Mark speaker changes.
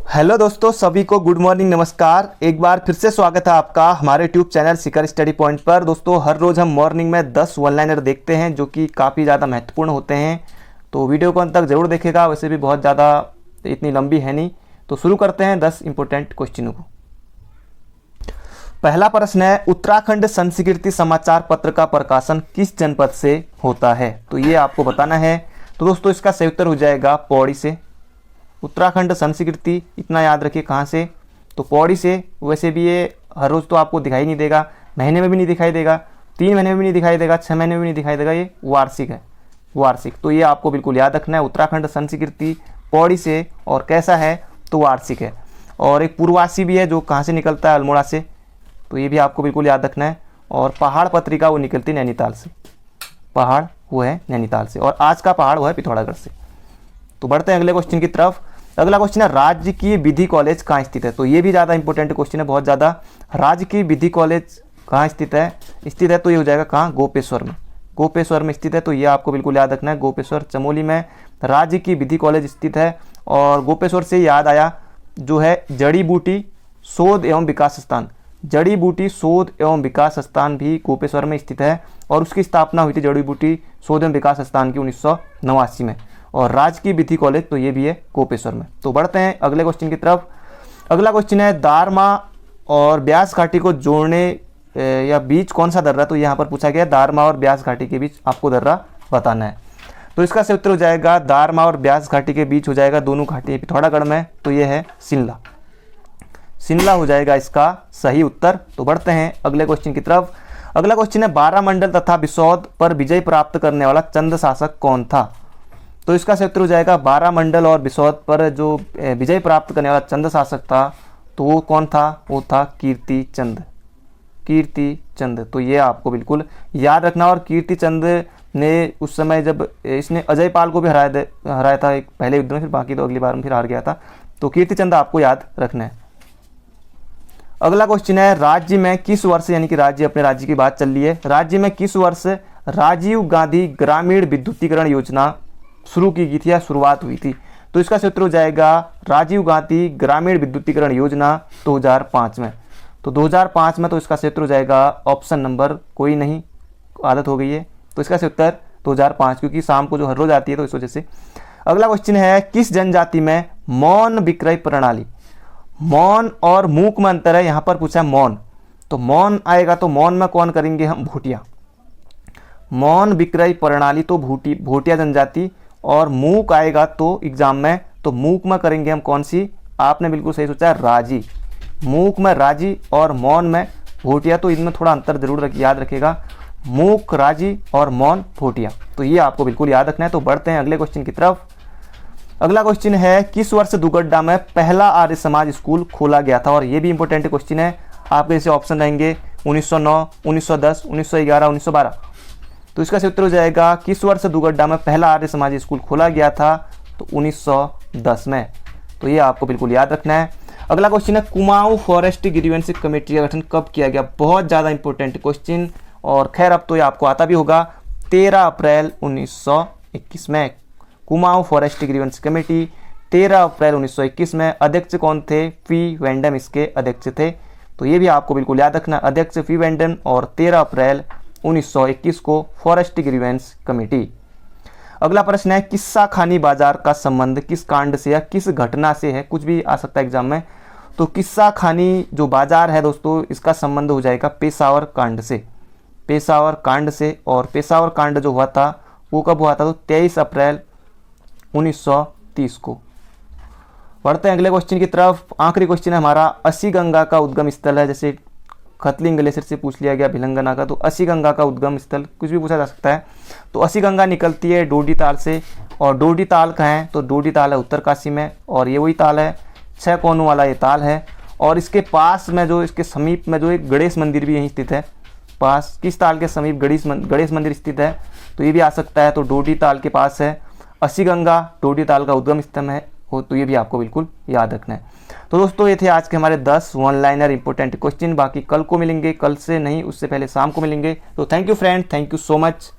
Speaker 1: Hello दोस्तों, सभी को गुड मॉर्निंग, नमस्कार। एक बार फिर से स्वागत है आपका हमारे यूट्यूब चैनल शिखर स्टडी पॉइंट पर। दोस्तों, हर रोज़ हम मॉर्निंग में 10 वन लाइनर देखते हैं जो कि काफ़ी ज़्यादा महत्वपूर्ण होते हैं। तो वीडियो को अंत तक ज़रूर देखेगा, वैसे भी बहुत ज़्यादा इतनी लंबी है नहीं। तो शुरू करते हैं 10 इंपॉर्टेंट क्वेश्चनों को। पहला प्रश्न है, उत्तराखंड संस्कृति समाचार पत्र का प्रकाशन किस जनपद से होता है? तो ये आपको बताना है। तो दोस्तों, इसका सही उत्तर हो जाएगा पौड़ी से। उत्तराखंड संस्कृति, इतना याद रखिए कहाँ से, तो पौड़ी से। वैसे भी ये हर रोज़ तो आपको दिखाई नहीं देगा, महीने में भी नहीं दिखाई देगा, 3 महीने में भी नहीं दिखाई देगा, 6 महीने में भी नहीं दिखाई देगा, ये वार्षिक है, वार्षिक। तो ये आपको बिल्कुल याद रखना है, उत्तराखंड संस्कृति पौड़ी से, और कैसा है तो वार्षिक है। और एक पूर्वासी भी है जो कहाँ से निकलता है, अल्मोड़ा से, तो ये भी आपको बिल्कुल याद रखना है। और पहाड़ पत्रिका वो निकलती नैनीताल से, पहाड़ वो है नैनीताल से, और आज का पहाड़ वो है पिथौरागढ़ से। तो बढ़ते हैं अगले क्वेश्चन की तरफ। अगला क्वेश्चन है, राजकीय विधि कॉलेज कहाँ स्थित है? तो ये भी ज़्यादा इंपॉर्टेंट क्वेश्चन है, बहुत ज़्यादा। राजकीय विधि कॉलेज कहाँ स्थित है? तो ये हो जाएगा कहाँ? गोपेश्वर में। गोपेश्वर में स्थित है, तो ये आपको बिल्कुल याद रखना है। गोपेश्वर चमोली में राजकीय विधि कॉलेज स्थित है। और गोपेश्वर से याद आया जो है जड़ी बूटी शोध एवं विकास स्थान, जड़ी बूटी शोध एवं विकास स्थान भी गोपेश्वर में स्थित है। और उसकी स्थापना हुई थी जड़ी बूटी शोध एवं विकास स्थान की 1989 में। और राजकीय विधि कॉलेज तो ये भी है गोपेश्वर में। तो बढ़ते हैं अगले क्वेश्चन की तरफ। अगला क्वेश्चन है, दारमा और ब्यास घाटी को जोड़ने या बीच कौन सा दर्रा? तो यहाँ पर पूछा गया दारमा और ब्यास घाटी के बीच आपको दर्रा बताना है। तो इसका सही उत्तर हो जाएगा दारमा और ब्यास घाटी के बीच हो जाएगा, दोनों घाटी पिथौरागढ़ में, तो ये है शिमला। शिमला हो जाएगा इसका सही उत्तर। तो बढ़ते हैं अगले क्वेश्चन की तरफ। अगला क्वेश्चन है, 12 मंडल तथा बिसौद पर विजय प्राप्त करने वाला चंद शासक कौन था? तो इसका सही उत्तर हो जाएगा 12 मंडल और बिसौद पर जो विजय प्राप्त करने वाला चंद शासक था, तो वो कौन था? वो था कीर्ति चंद, कीर्ति चंद। तो ये आपको बिल्कुल याद रखना। और कीर्ति चंद ने उस समय जब इसने अजय पाल को भी हराया था एक पहले युद्ध में, फिर बाकी तो अगली बार में फिर हार गया था। तो कीर्ति चंद आपको याद रखना है। अगला क्वेश्चन है, राज्य में किस वर्ष, यानी कि राज्य, अपने राज्य की बात चल रही है, राज्य में किस वर्ष राजीव गांधी ग्रामीण विद्युतीकरण योजना शुरू की गई थी या शुरुआत हुई थी? तो इसका सूत्र हो जाएगा राजीव गांधी ग्रामीण विद्युतीकरण योजना 2005 में। तो 2005 में, तो इसका सूत्र हो जाएगा ऑप्शन नंबर, कोई नहीं, आदत हो गई है, तो इसका सूत्र 2005, क्योंकि शाम को जो हर रोज आती है तो इस वजह से। अगला क्वेश्चन है, किस जनजाति में मौन विक्रय प्रणाली, मौन और मूक में अंतर है? यहाँ पर पूछा है मौन, तो मौन आएगा तो मौन में कौन करेंगे हम? भूटिया। मौन विक्रय प्रणाली तो भूटिया जनजाति। और मूक आएगा तो एग्जाम में, तो मूक में करेंगे हम कौन सी? आपने बिल्कुल सही सोचा, राजी। मूक में राजी और मौन में भूटिया, तो इनमें थोड़ा अंतर जरूर याद रखेगा, मूक राजी और मौन भूटिया। तो ये आपको बिल्कुल याद रखना है। तो बढ़ते हैं अगले क्वेश्चन की तरफ। अगला क्वेश्चन है, किस वर्ष दुगड्डा में पहला आर्य समाज स्कूल खोला गया था? और ये भी इंपॉर्टेंट क्वेश्चन है, आपके जैसे ऑप्शन रहेंगे 1909, 1910, 1911, 1912। तो इसका उत्तर हो जाएगा, किस वर्ष दुगड्डा में पहला आर्य समाज स्कूल खोला गया था? तो 1910 में। तो ये आपको बिल्कुल याद रखना है। अगला क्वेश्चन है, कुमाऊं फॉरेस्ट ग्रीवेंस कमेटी का गठन कब किया गया? बहुत ज़्यादा इंपॉर्टेंट क्वेश्चन, और खैर अब तो ये आपको आता भी होगा। 13 अप्रैल 1921 में कुमाऊं फॉरेस्ट ग्रीवेंस कमेटी, 13 अप्रैल 1921 में। अध्यक्ष कौन थे? पी वेंडम इसके अध्यक्ष थे। तो ये भी आपको बिल्कुल याद रखना, अध्यक्ष पी वेंडम, और 13 अप्रैल 1921 को फॉरेस्ट ग्रीवेंस कमेटी। अगला प्रश्न है, किस्सा खानी बाजार का संबंध किस कांड से या किस घटना से है? कुछ भी आ सकता है एग्जाम में। तो किस्सा खानी जो बाजार है दोस्तों, इसका संबंध हो जाएगा पेशावर कांड से, पेशावर कांड से। और पेशावर कांड जो हुआ था वो कब हुआ था? तो 23 अप्रैल 1930 को। बढ़ते हैं अगले क्वेश्चन की तरफ। आखिरी क्वेश्चन है हमारा, अस्सी गंगा का उद्गम स्थल है, जैसे खतलिंग ग्लेशियर से पूछ लिया गया भिलंगना का, तो अस्सी गंगा का उद्गम स्थल कुछ भी पूछा जा सकता है। तो अस्सी गंगा निकलती है डोडी ताल से, और डोडी ताल कहाँ है? तो डोडी ताल है उत्तरकाशी में, और ये वही ताल है, 6 कोनों वाला ये ताल है। और इसके पास में जो, इसके समीप में जो एक गणेश मंदिर भी यहीं स्थित है, पास किस ताल के समीप गणेश मंदिर स्थित है? तो ये भी आ सकता है। तो डोडी ताल के पास है अस्सी गंगा, डोडी ताल का उद्गम स्थल है, तो ये भी आपको बिल्कुल याद रखना है। तो दोस्तों, ये थे आज के हमारे 10 वन लाइनर इंपॉर्टेंट क्वेश्चन। बाकी कल को मिलेंगे, कल से नहीं उससे पहले शाम को मिलेंगे। तो thank you friend, thank you so much.